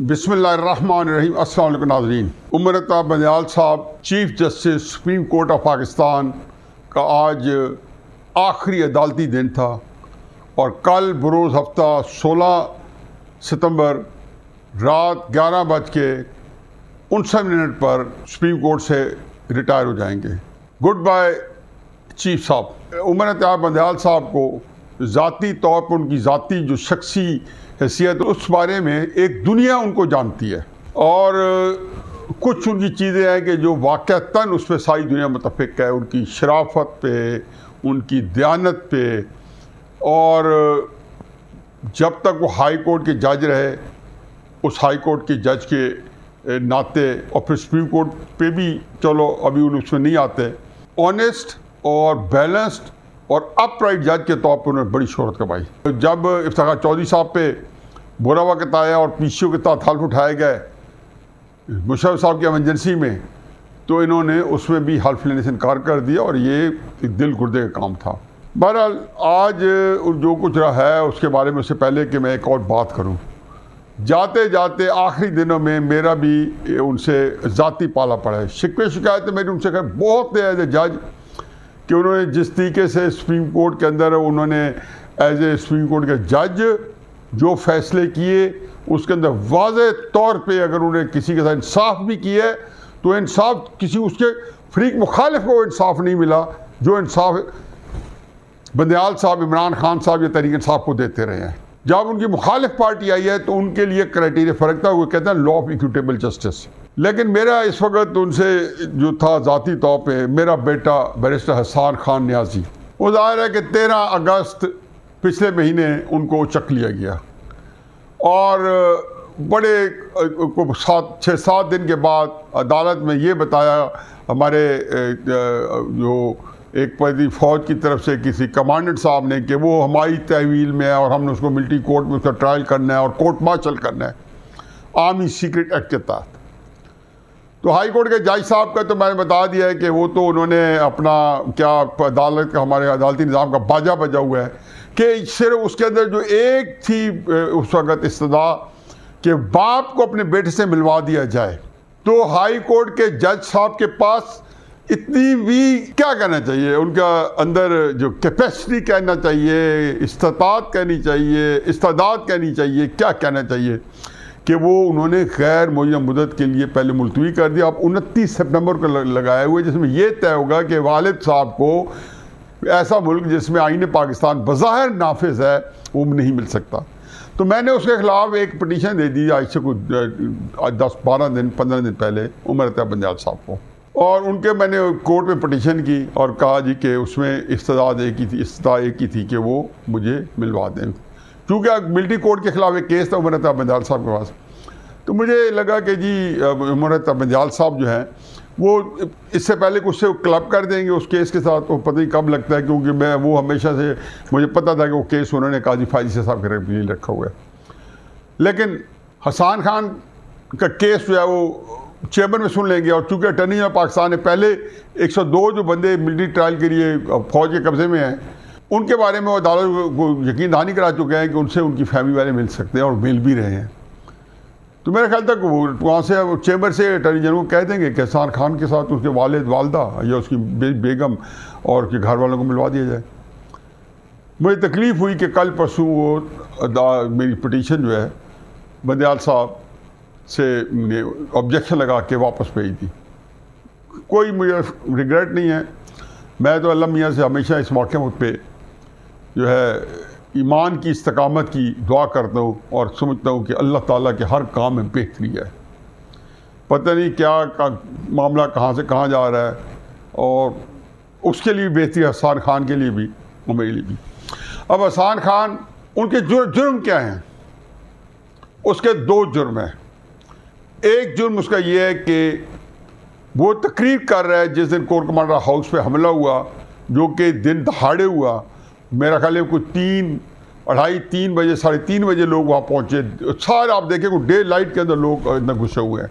بسم اللہ الرحمن الرحیم۔ السلام علیکم ناظرین۔ عمر الطیب بندیال صاحب chief justice supreme court of Pakistan کا آج آخری عدالتی دن تھا اور کل بروز ہفتہ 16 ستمبر رات 11:59 پر سپریم کورٹ سے ریٹائر ہو جائیں گے۔ گڈ بائے چیف صاحب۔ عمر الطیب بندیال صاحب کو ذاتی طور پر ان کی ذاتی جو شخصی حیثیت اس بارے میں ایک دنیا ان کو جانتی ہے، اور کچھ ان کی چیزیں ہیں کہ جو واقعتاً اس پہ ساری دنیا متفق ہے، ان کی شرافت پہ، ان کی دیانت پہ، اور جب تک وہ ہائی کورٹ کے جج رہے اس ہائی کورٹ کے جج کے ناطے، اور پھر سپریم کورٹ پہ بھی چلو ابھی ان اس میں نہیں آتے، آنیسٹ اور بیلنسڈ اور اپ رائٹ جج کے طور پر انہوں نے بڑی شہرت کمائی۔ جب افتخار چودھری صاحب پہ برا وقت آیا اور پی سی او کے تحت حلف اٹھائے گئے مشرف صاحب کی ایمرجنسی میں، تو انہوں نے اس میں بھی حلف لینے سے انکار کر دیا، اور یہ ایک دل گردے کا کام تھا۔ بہرحال آج جو کچھ رہا ہے اس کے بارے میں، اس سے پہلے کہ میں ایک اور بات کروں، جاتے جاتے آخری دنوں میں میرا بھی ان سے ذاتی پالا پڑا ہے۔ شکوے شکایتیں میری ان سے بہت ایز اے جج کہ انہوں نے جس طریقے سے سپریم کورٹ کے اندر انہوں نے ایز اے سپریم کورٹ کے جج جو فیصلے کیے اس کے اندر واضح طور پہ اگر انہوں نے کسی کے ساتھ انصاف بھی کیا ہے تو انصاف کسی اس کے فریق مخالف کو انصاف نہیں ملا جو انصاف بندیال صاحب، عمران خان صاحب یا تحریک انصاف کو دیتے رہے ہیں۔ جب ان کی مخالف پارٹی آئی ہے تو ان کے لیے کرائٹیریا فرق تھا، وہ کہتے ہیں لا آف ایکویٹیبل جسٹس۔ لیکن میرا اس وقت ان سے جو تھا ذاتی طور پہ، میرا بیٹا بیرسٹر حسان خان نیازی، وہ ظاہر ہے کہ 13 اگست پچھلے مہینے ان کو چک لیا گیا، اور بڑے 6-7 دن کے بعد عدالت میں یہ بتایا ہمارے جو ایک پردی فوج کی طرف سے کسی کمانڈنٹ صاحب نے کہ وہ ہماری تحویل میں ہے اور ہم نے اس کو ملٹری کورٹ میں اس کا ٹرائل کرنا ہے اور کورٹ مارشل کرنا ہے آرمی سیکرٹ ایکٹ کے تحت۔ تو ہائی کورٹ کے جج صاحب کا تو میں نے بتا دیا ہے کہ وہ تو انہوں نے اپنا کیا عدالت کا، ہمارے عدالتی نظام کا باجا بجا ہوا ہے کہ صرف اس کے اندر جو ایک تھی اس وقت استدعا کہ باپ کو اپنے بیٹے سے ملوا دیا جائے، تو ہائی کورٹ کے جج صاحب کے پاس اتنی بھی کیا کہنا چاہیے، ان کا اندر جو کیپیسٹی کہنا چاہیے، استطاعت کہنی چاہیے، استعداد کہنی چاہیے، کیا کہنا چاہیے کہ وہ انہوں نے غیر معینہ مدت کے لیے پہلے ملتوی کر دیا۔ اب 29 سپتمبر کو لگائے ہوئے، جس میں یہ طے ہوگا کہ والد صاحب کو ایسا ملک جس میں آئین پاکستان بظاہر نافذ ہے وہ نہیں مل سکتا۔ تو میں نے اس کے خلاف ایک پٹیشن دے دی آج سے کوئی 10-12 دن 15 دن پہلے عمر الطیب بندیال صاحب کو، اور ان کے میں نے کورٹ میں پٹیشن کی اور کہا جی کہ اس میں استدعا ایک ہی تھی کہ وہ مجھے ملوا دیں، کیونکہ ملٹری کورٹ کے خلاف ایک کیس تھا عمر الطیب بندیال صاحب کے پاس۔ تو مجھے لگا کہ جی عمر الطیب بندیال صاحب جو ہیں وہ اس سے پہلے کچھ سے کلب کر دیں گے اس کیس کے ساتھ، وہ پتہ نہیں کب لگتا ہے، کیونکہ وہ ہمیشہ سے مجھے پتہ تھا کہ وہ کیس انہوں نے قاضی فائزی صاحب کے لیے رکھا ہوا ہے۔ لیکن حسان خان کا کیس جو ہے وہ چیمبر میں سن لیں گے، اور چونکہ اٹارنی جنرل پاکستان نے پہلے 102 جو بندے ملٹری ٹرائل کے لیے فوج کے قبضے میں ہیں ان کے بارے میں وہ عدالت کو یقین دہانی کرا چکے ہیں کہ ان سے ان کی فیملی والے مل سکتے ہیں اور مل بھی رہے ہیں۔ تو میرے خیال تک وہ وہاں سے چیمبر سے اٹارنی جنرل کو کہہ دیں گے کہ حسان خان کے ساتھ اس کے والد والدہ یا اس کی بیگم اور اس کے گھر والوں کو ملوا دیا جائے۔ مجھے تکلیف ہوئی کہ کل پرسوں وہ میری پٹیشن جو ہے بندیال صاحب سے آبجیکشن لگا کے واپس بھیج دی۔ کوئی مجھے ریگریٹ نہیں ہے، میں تو اللہ میاں سے ہمیشہ اس موقع پہ جو ہے ایمان کی استقامت کی دعا کرتا ہوں اور سمجھتا ہوں کہ اللہ تعالیٰ کے ہر کام میں بہتری ہے۔ پتہ نہیں کیا معاملہ کہاں سے کہاں جا رہا ہے، اور اس کے لیے بہتری حسان خان کے لیے بھی اور میرے لیے بھی۔ اب حسان خان ان کے جرم کیا ہیں؟ اس کے 2 جرم ہیں۔ ایک جرم اس کا یہ ہے کہ وہ تقریر کر رہا ہے جس دن کور کمانڈر ہاؤس پہ حملہ ہوا، جو کہ دن دہاڑے ہوا، میرا خیال ہے کوئی 3 بجے 3:30 بجے لوگ وہاں پہنچے، سارے آپ دیکھیں کوئی ڈے لائٹ کے اندر لوگ اتنا گھسے ہوئے ہیں،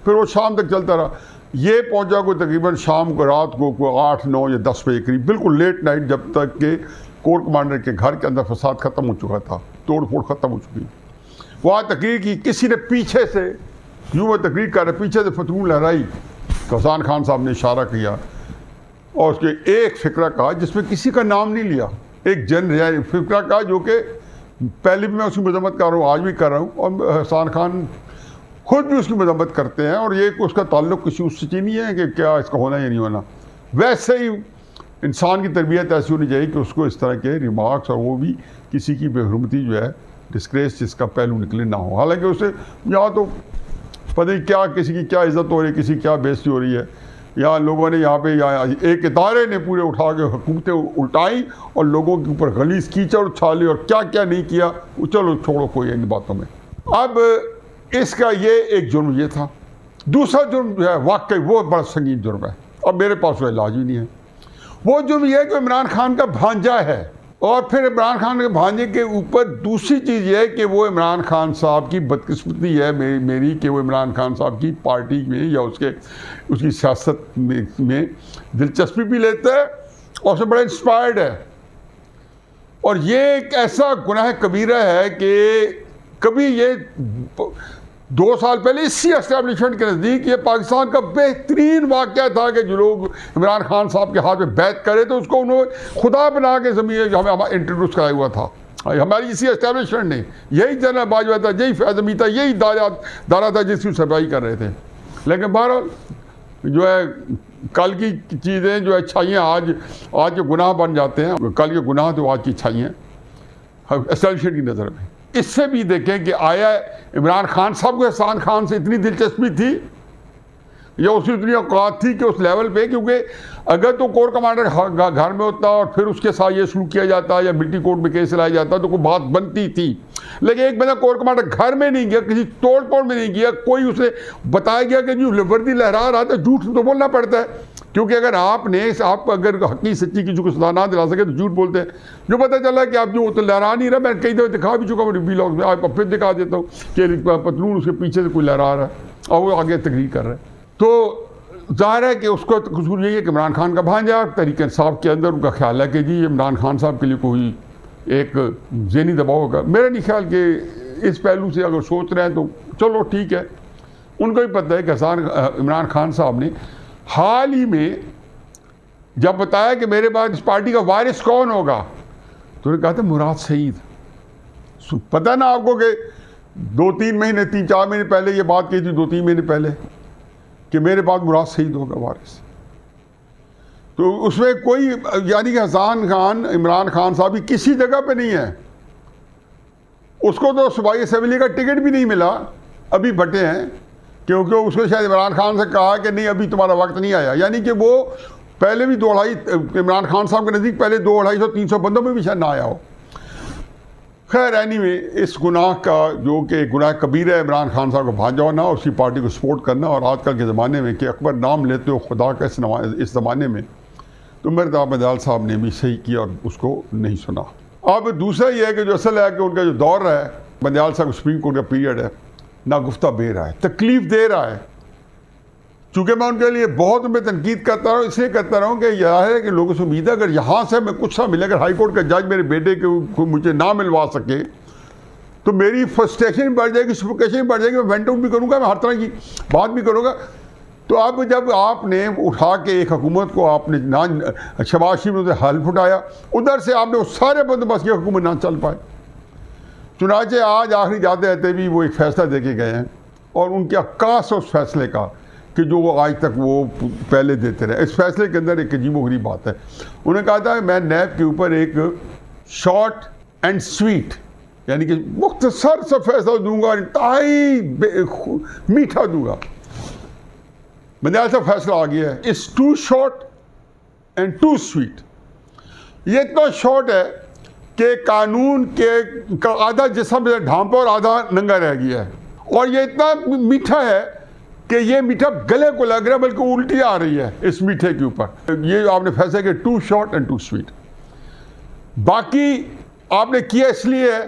پھر وہ شام تک چلتا رہا۔ یہ پہنچا کوئی تقریباً شام کو رات کو کوئی 8, 9 یا 10 بجے قریب، بالکل لیٹ نائٹ، جب تک کہ کور کمانڈر کے گھر کے اندر فساد ختم ہو چکا تھا، توڑ پھوڑ ختم ہو چکی۔ وہاں تقریر کی، کسی نے پیچھے سے یوں وہ تقریر کر رہے، پیچھے سے فتون لہرائی، حسان خان صاحب نے اشارہ کیا اور اس کے ایک فقرہ کہا جس میں کسی کا نام نہیں لیا، ایک جن فقرہ کہا جو کہ پہلے بھی میں اس کی مذمت کر رہا ہوں، آج بھی کر رہا ہوں، اور حسان خان خود بھی اس کی مذمت کرتے ہیں، اور یہ اس کا تعلق کسی اس سے نہیں ہے کہ کیا اس کا ہونا یا نہیں ہونا. ویسے ہی انسان کی تربیت ایسی ہونی چاہیے کہ اس کو اس طرح کے ریمارکس اور وہ بھی کسی کی بے حرمتی جو ہے ڈسکریس جس کا پہلو نکلے نہ ہو. حالانکہ اسے یہاں تو پتہ نہیں کیا کسی کی کیا عزت ہو رہی ہے، کسی کی کیا بےزتی ہو رہی ہے. یہاں لوگوں نے یہاں پہ ایک ادارے نے پورے اٹھا کے حکومتیں الٹائیں اور لوگوں کے اوپر غلیظ کیچڑ اچھالے اور کیا کیا نہیں کیا. چلو چھوڑو کوئی ان باتوں میں. اب اس کا یہ ایک جرم یہ تھا. دوسرا جرم جو ہے واقعی وہ بڑا سنگین جرم ہے اور میرے پاس وہ علاج بھی نہیں ہے. وہ جرم یہ ہے کہ عمران خان کا بھانجا ہے، اور پھر عمران خان کے بھانجے کے اوپر دوسری چیز یہ ہے کہ وہ عمران خان صاحب کی بدقسمتی ہے میری کہ وہ عمران خان صاحب کی پارٹی میں یا اس کی سیاست میں دلچسپی بھی لیتا ہے اور اس سے بڑا انسپائرڈ ہے. اور یہ ایک ایسا گناہ کبیرہ ہے کہ کبھی یہ 2 سال پہلے اسی اسٹیبلشمنٹ کے نزدیک یہ پاکستان کا بہترین واقعہ تھا کہ جو لوگ عمران خان صاحب کے ہاتھ میں بیعت کرے تو اس کو انہوں نے خدا بنا کے زمین ہمیں انٹروڈیوس کرایا ہوا تھا. ہماری اسی اسٹیبلشمنٹ نے یہی جنرل باجوہ تھا، یہی فیض حمید تھا، یہی دارا تھا جس کی صفائی کر رہے تھے. لیکن بہرحال جو ہے کل کی چیزیں جو اچھائیاں آج کے گناہ بن جاتے ہیں، کل کے گناہ تو آج کی اچھائیاں اسٹیبلشمنٹ کی نظر میں. اس سے بھی دیکھیں کہ آیا عمران خان صاحب کو حسان خان سے اتنی دلچسپی تھی یا اس کی اتنی اوقات تھی کہ اس لیول پہ، کیونکہ اگر تو کور کمانڈر گھر میں ہوتا اور پھر اس کے ساتھ یہ سلوک کیا جاتا یا ملٹری کورٹ میں کیس لایا جاتا تو کوئی بات بنتی تھی. لیکن ایک بندہ کور کمانڈر گھر میں نہیں گیا، کسی توڑ پھوڑ میں نہیں گیا، کوئی اسے بتایا گیا کہ جو وردی لہرا رہا تھا جھوٹ تو بولنا پڑتا ہے، کیونکہ اگر آپ اگر حقیقی سچی کسی کو سزا نہ دلا سکے تو جھوٹ بولتے ہیں. جو پتہ چلا کہ آپ جو تو لہرا نہیں رہا، میں کئی دفعہ دکھا بھی چکا ہوں ویلاگ میں، آپ پھر دکھا دیتا ہوں کہ پتلون اس کے پیچھے سے کوئی لہرا رہا ہے اور وہ آگے تقریر کر رہا ہے. تو ظاہر ہے کہ اس کو قصور یہی ہے کہ عمران خان کا بھانجا تحریک انصاف کے اندر ان کا خیال ہے کہ جی عمران خان صاحب کے لیے کوئی ایک ذہنی دباؤ ہوگا. میرا نہیں خیال کہ اس پہلو سے اگر سوچ رہے ہیں تو چلو ٹھیک ہے. ان کو بھی پتہ ہے کہ عمران خان صاحب نے حال ہی میں جب بتایا کہ میرے بعد اس پارٹی کا وارث کون ہوگا تو انہوں نے کہا تھا مراد سعید. پتہ نا آپ کو کہ 2-3 مہینے 3-4 مہینے پہلے یہ بات کی تھی، 2-3 مہینے پہلے کہ میرے بعد مراد سعید ہوگا وارث. تو اس میں کوئی یعنی کہ حسان خان عمران خان صاحب کسی جگہ پہ نہیں ہے. اس کو تو صوبائی اسمبلی کا ٹکٹ بھی نہیں ملا، ابھی بٹے ہیں، کیونکہ اس کو شاید عمران خان سے کہا کہ نہیں ابھی تمہارا وقت نہیں آیا. یعنی کہ وہ پہلے بھی 2-2.5 عمران خان صاحب کے نزدیک پہلے 200-250-300 بندوں میں بھی شاید نہ آیا ہو. خیر اینی اس گناہ کا جو کہ گناہ کبیرہ ہے عمران خان صاحب کو بھانجا ہونا، اس کی پارٹی کو سپورٹ کرنا، اور آج کل کے زمانے میں کہ اکبر نام لیتے ہو خدا کا اس زمانے میں، تو مرتضیٰ بندیال صاحب نے بھی صحیح کیا اور اس کو نہیں سنا. اب دوسرا یہ ہے کہ جو اصل ہے کہ ان کا جو دور رہا ہے بندیال صاحب سپریم کورٹ کا پیریڈ ہے، ناگفتہ بے رہا ہے، تکلیف دے رہا ہے. چونکہ میں ان کے لیے بہت میں تنقید کرتا رہا ہوں، اس لیے کرتا رہا ہوں کہ یہ ہے کہ لوگوں سے امید ہے اگر یہاں سے میں کچھ نہ ملے، اگر ہائی کورٹ کا جج میرے بیٹے کو مجھے نہ ملوا سکے تو میری فرسٹریشن بڑھ جائے گی، سفوکیشن بڑھ جائے گی، میں وینٹ آؤٹ بھی کروں گا، میں ہر طرح کی بات بھی کروں گا. تو اب جب آپ نے اٹھا کے ایک حکومت کو آپ نے شہباز شریف سے حلف اٹھایا، ادھر سے آپ نے وہ سارے بندوبست کی حکومت نہ چل پائے. چنانچہ آج آخری جاتے رہتے بھی وہ ایک فیصلہ دے کے گئے ہیں، اور ان کے عکاس اس فیصلے کا کہ جو وہ آج تک وہ پہلے دیتے رہے. اس فیصلے کے اندر ایک عجیب و غریب بات ہے. انہوں نے کہا تھا کہ میں نیب کے اوپر ایک شارٹ اینڈ سویٹ یعنی کہ مختصر سا فیصلہ دوں گا، انتہائی میٹھا دوں گا. بندیال صاحب فیصلہ آ گیا ہے، it's too short and too sweet. یہ اتنا شارٹ ہے کہ قانون کے آدھا جسم ڈھانپا اور آدھا ننگا رہ گیا ہے، اور یہ اتنا میٹھا ہے کہ یہ میٹھا گلے کو لگ رہا ہے بلکہ الٹی آ رہی ہے اس میٹھے کے اوپر. یہ آپ نے فیصلہ کیا too short and too sweet. باقی آپ نے کیا اس لیے ہے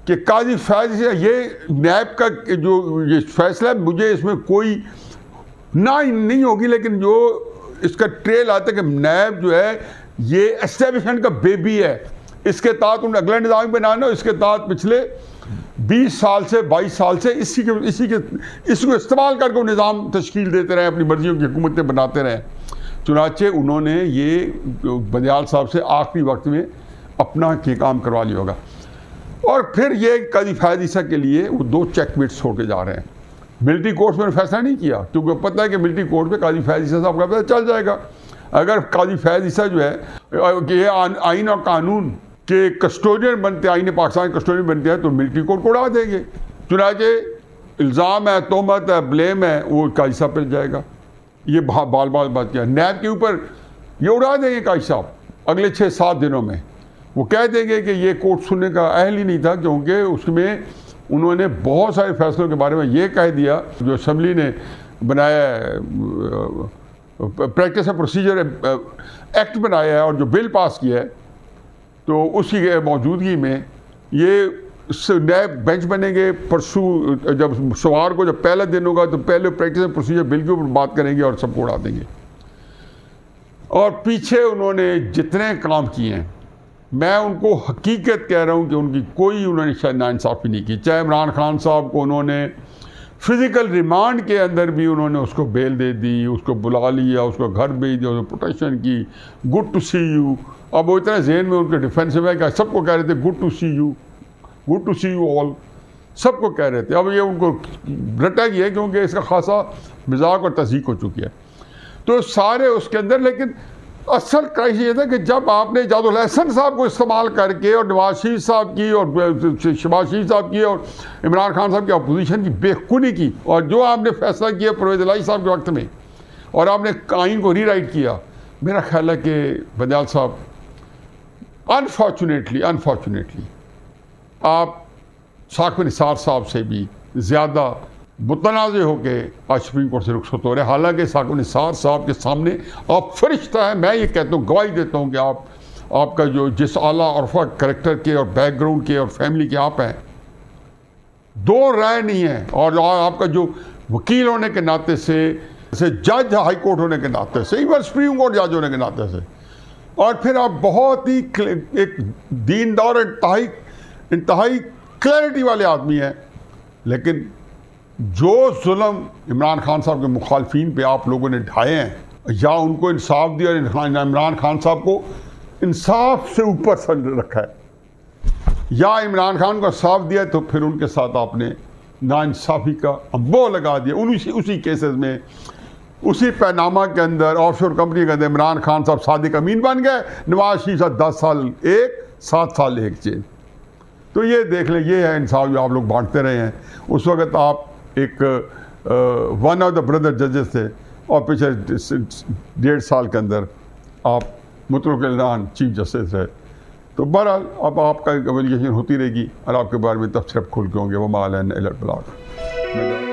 کہ قاضی فیض یہ نیب کا جو یہ فیصلہ ہے، مجھے اس میں کوئی نہ نہیں ہوگی، لیکن جو اس کا ٹریل آتا ہے کہ نیب جو ہے یہ اسٹیبلشمنٹ کا بیبی ہے. اس کے تحت انہیں اگلا نظام بنانا، اس کے تحت پچھلے 20 سال سے 22 سال سے اس کو استعمال کر کے نظام تشکیل دیتے رہے، اپنی مرضیوں کی حکومتیں بناتے رہے. چنانچہ انہوں نے یہ بندیال صاحب سے آخری وقت میں اپنا یہ کام کروا لیا ہوگا. اور پھر یہ قاضی فیاض عیسیٰ کے لیے وہ 2 چیک میٹس چھوڑ کے جا رہے ہیں. ملٹری کورٹس میں فیصلہ نہیں کیا کیونکہ پتہ ہے کہ ملٹری کورٹ پہ قاضی فیاض عیسیٰ صاحب کا پتہ چل جائے گا. اگر قاضی فیاض عیسیٰ جو ہے کہ یہ آئین اور قانون کے کسٹوڈین بنتے ہیں، آئین پاکستان کسٹوڈین بنتے ہیں، تو ملٹری کورٹ کو اڑا دیں گے. چنانچہ الزام ہے، تہمت ہے، بلیم ہے، وہ قاضی صاحب پہ جائے گا. یہ بال بات کیا نیب کے اوپر یہ اڑا دیں گے قاضی صاحب اگلے 6-7 دنوں میں. وہ کہہ دیں گے کہ یہ کورٹ سننے کا اہل ہی نہیں تھا، کیونکہ اس میں انہوں نے بہت سارے فیصلوں کے بارے میں یہ کہہ دیا جو اسمبلی نے بنایا ہے، پریکٹس اینڈ پروسیجر ایکٹ بنایا ہے اور جو بل پاس کیا ہے، تو اس کی موجودگی میں یہ نئے بینچ بنیں گے. پرسوں جب سوار کو جب پہلا دن ہوگا تو پہلے پریکٹس اینڈ پروسیجر بل کے اوپر بات کریں گے اور سب کو اڑا دیں گے. اور پیچھے انہوں نے جتنے کام کیے ہیں، میں ان کو حقیقت کہہ رہا ہوں کہ ان کی کوئی انہوں نے شاید ناانصافی نہیں کی. چاہے عمران خان صاحب کو انہوں نے فزیکل ریمانڈ کے اندر بھی انہوں نے اس کو بیل دے دی، اس کو بلا لیا، اس کو گھر بھیج دیا، اس کو پروٹیکشن کی، گڈ ٹو سی یو. اب وہ اتنا ذہن میں ان کے ڈیفینسو ہے کہ سب کو کہہ رہے تھے good to see you, good to see you all, سب کو کہہ رہے تھے. اب یہ ان کو رٹا گیا ہے کیونکہ اس کا خاصا مذاق اور تصدیق ہو چکی ہے. تو سارے اس کے اندر، لیکن اصل کرائسس یہ تھا کہ جب آپ نے جاد الحسن صاحب کو استعمال کر کے اور نواز شریف صاحب کی اور شہباز شریف صاحب کی اور عمران خان صاحب کی اپوزیشن کی بے خونی کی، اور جو آپ نے فیصلہ کیا پرویز الہی صاحب کے وقت میں، اور آپ نے آئین کو ری رائٹ کیا، میرا خیال ہے کہ بندیال صاحب انفارچونیٹلی آپ ثاقب نثار صاحب سے بھی زیادہ متنازع ہو کے آج سپریم کورٹ سے رخصت ہو رہے ہیں. حالانکہ ثاقب نثار صاحب کے سامنے آپ فرشتہ ہیں. میں یہ کہتا ہوں، گواہی دیتا ہوں کہ آپ کا جو جس اعلیٰ عرفہ کریکٹر کے اور بیک گراؤنڈ کے اور فیملی کے آپ ہیں، 2 رائے نہیں ہیں. اور آپ کا جو وکیل ہونے کے ناطے سے جج ہائی کورٹ ہونے کے ناطے سے، ایون سپریم کورٹ جج ہونے کے ناطے سے، اور پھر آپ بہت ہی ایک دیندار انتہائی کلیئرٹی والے آدمی ہیں. لیکن جو ظلم عمران خان صاحب کے مخالفین پہ آپ لوگوں نے ڈھائے ہیں، یا ان کو انصاف دیا، عمران خان صاحب کو انصاف سے اوپر سر رکھا ہے، یا عمران خان کو انصاف دیا تو پھر ان کے ساتھ آپ نے ناانصافی کا امبو لگا دیا. اسی کیسز میں، اسی پیناما کے اندر، آف شور کمپنی کے اندر عمران خان صاحب صادق امین بن گئے، نواز شریف صاحب 10 سال ایک، 7 سال ایک جیل. تو یہ دیکھ لیں، یہ ہے انصاف جو آپ لوگ بانٹتے رہے ہیں. اس وقت آپ ایک ون آف دا بردر ججز تھے، اور پچھلے 1.5 سال کے اندر آپ مطلق اعلان چیف جسٹس ہے. تو بہرحال اب آپ کا ایویلیویشن ہوتی رہے گی اور آپ کے بارے میں تبصرے کھل کے ہوں گے. وہ مال ہے الرٹ بلاگ.